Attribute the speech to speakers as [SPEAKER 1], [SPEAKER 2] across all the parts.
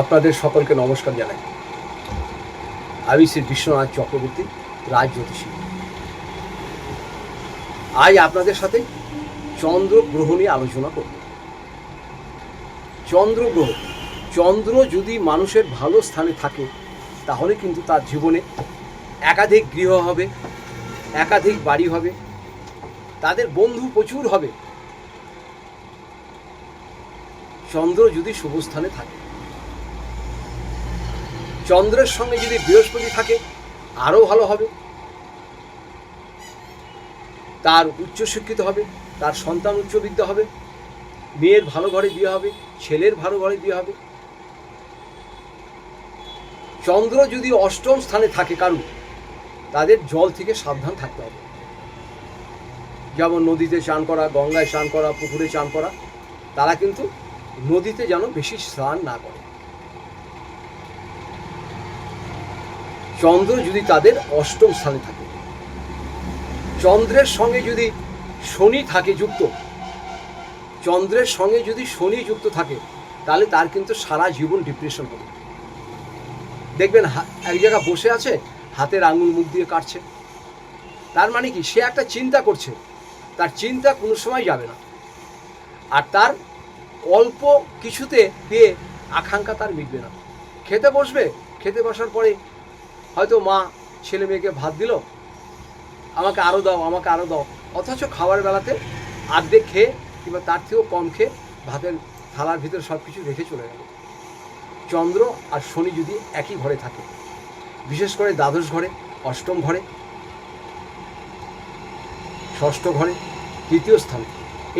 [SPEAKER 1] আপনাদের সকলকে নমস্কার জানাই। আমি শ্রী বিশ্বনাথ চক্রবর্তী, রাজ জ্যোতিষী। আজ আপনাদের সাথে চন্দ্র গ্রহ নিয়ে আলোচনা করব। চন্দ্র গ্রহ, চন্দ্র যদি মানুষের ভালো স্থানে থাকে তাহলে কিন্তু তার জীবনে একাধিক গৃহ হবে, একাধিক বাড়ি হবে, তাদের বন্ধু প্রচুর হবে। চন্দ্র যদি শুভ স্থানে থাকে, চন্দ্রের সঙ্গে যদি বৃহস্পতি থাকে আরও ভালো হবে। তার উচ্চশিক্ষিত হবে, তার সন্তান উচ্চবিদ্যা হবে, মেয়ের ভালো ঘরে বিয়ে হবে, ছেলের ভালো ঘরে বিয়ে হবে। চন্দ্র যদি অষ্টম স্থানে থাকে কারণ, তাদের জল থেকে সাবধান থাকতে হবে। যেমন নদীতে চান করা, গঙ্গায় চান করা, পুকুরে চান করা, তারা কিন্তু নদীতে যেন বেশি স্নান না করে। চন্দ্র যদি তাদের অষ্টম স্থানে থাকে, চন্দ্রের সঙ্গে যদি শনি থাকে যুক্ত, চন্দ্রের সঙ্গে যদি শনি যুক্ত থাকে তাহলে তার কিন্তু সারা জীবন ডিপ্রেশন হবে। দেখবেন এক জায়গায় বসে আছে, হাতের আঙুল মুখ দিয়ে কাটছে। তার মানে কি, সে একটা চিন্তা করছে, তার চিন্তা কোনো সময় যাবে না। আর তার অল্প কিছুতে পেয়ে আকাঙ্ক্ষা তার মিটবে না। খেতে বসবে, খেতে বসার পরে হয়তো মা ছেলে মেয়েকে ভাত দিল, আমাকে আরও দাও, আমাকে আরও দাও, অথচ খাবার বেলাতে আর্ধেক খেয়ে কিংবা তার থেকেও কম খেয়ে ভাতের থালার ভিতরে সব কিছু রেখে চলে গেল। চন্দ্র আর শনি যদি একই ঘরে থাকে, বিশেষ করে দ্বাদশ ঘরে, অষ্টম ঘরে, ষষ্ঠ ঘরে, তৃতীয় স্থানে,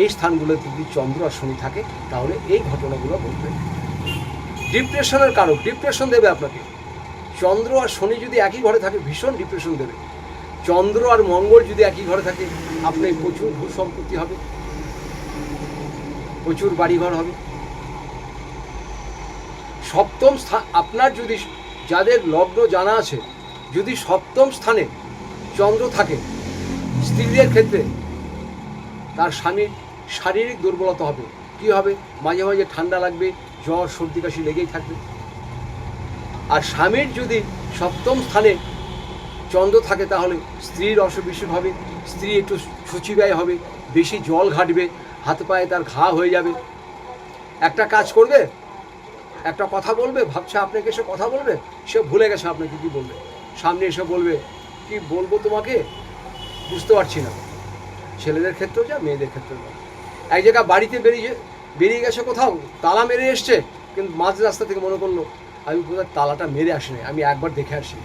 [SPEAKER 1] এই স্থানগুলোতে যদি চন্দ্র আর শনি থাকে তাহলে এই ঘটনাগুলো ঘটবে। ডিপ্রেশনের কারক, ডিপ্রেশন দেবে আপনাকে। চন্দ্র আর শনি যদি একই ঘরে থাকে ভীষণ ডিপ্রেশন দেবে। চন্দ্র আর মঙ্গল যদি একই ঘরে থাকে, আপনার প্রচুর ভূ সম্পত্তি হবে, প্রচুর বাড়িঘর হবে। সপ্তম স্থান, আপনার যদি, যাদের লগ্ন জানা আছে, যদি সপ্তম স্থানে চন্দ্র থাকে, স্ত্রীদের ক্ষেত্রে তার স্বামীর শারীরিক দুর্বলতা হবে। কি হবে? মাঝে মাঝে ঠান্ডা লাগবে, জ্বর সর্দি কাশি লেগেই থাকবে। আর স্বামীর যদি সপ্তম স্থানে চন্দ্র থাকে তাহলে স্ত্রীর অসুখ বিসুখ হবে, স্ত্রী একটু সূচিব্যয় হবে, বেশি জল ঘাটবে, হাত পায়ে তার ঘা হয়ে যাবে। একটা কাজ করবে, একটা কথা বলবে, ভাবছে আপনাকে এসে কথা বলবে, সে ভুলে গেছে আপনাকে কি বলবে। সামনে এসে বলবে, কি বলবো তোমাকে বুঝতে পারছি না। ছেলেদের ক্ষেত্রেও যা, মেয়েদের ক্ষেত্রেও যা। এক জায়গায় বাড়িতে বেরিয়ে গেছে কোথাও, তালা মেরে এসছে, কিন্তু মাঝ রাস্তা থেকে মনে করলো আমি কোথাও তালাটা মেরে আসিনি, আমি একবার দেখে আসি।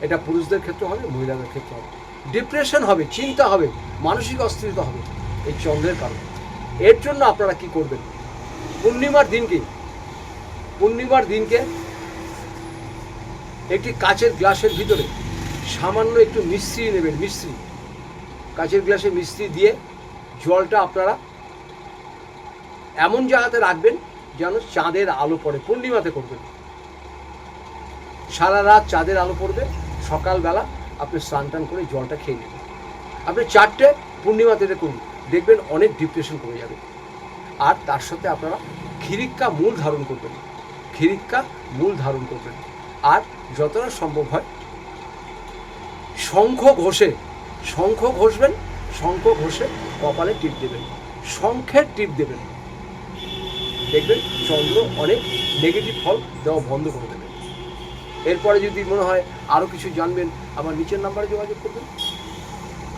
[SPEAKER 1] এটা পুরুষদের ক্ষেত্রে হবে, মহিলাদের ক্ষেত্রে হবে। ডিপ্রেশন হবে, চিন্তা হবে, মানসিক অস্থিরতা হবে এই চন্দ্রের কারণে। এর জন্য আপনারা কি করবেন? পূর্ণিমার দিনকে একটি কাচের গ্লাসের ভিতরে সামান্য একটু মিশ্রি নেবেন, মিশ্রি, কাচের গ্লাসে মিশ্রি দিয়ে জলটা আপনারা এমন জায়গাতে রাখবেন যেন চাঁদের আলো পড়ে। পূর্ণিমাতে করবেন, সারা রাত চাঁদের আলো পড়বে, সকালবেলা আপনি স্নান টান করে জলটা খেয়ে নেবেন। আপনি 4টে পূর্ণিমাতে করুন, দেখবেন অনেক ডিপ্রেশন কমে যাবে। আর তার সাথে আপনারা খিরিক্কা মূল ধারণ করবেন, খিরিক্কা মূল ধারণ করবেন। আর যতটা সম্ভব হয় শঙ্খ ঘষবেন, শঙ্খ ঘষে কপালে টিপ দেবেন, শঙ্খের টিপ দেবেন। দেখবেন চন্দ্র অনেক নেগেটিভ ফল দেওয়া বন্ধ করে দেবে। এরপরে যদি মনে হয় আরও কিছু জানবেন, আমার নিচের নাম্বারে যোগাযোগ করবেন।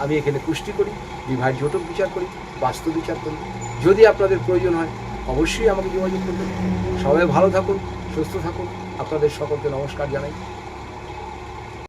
[SPEAKER 1] আমি এখানে কুষ্টি করি, বিবাহের জটক বিচার করি, বাস্তু বিচার করি। যদি আপনাদের প্রয়োজন হয় অবশ্যই আমাকে যোগাযোগ করবেন। সবাই ভালো থাকুন, সুস্থ থাকুন। আপনাদের সকলকে নমস্কার জানাই।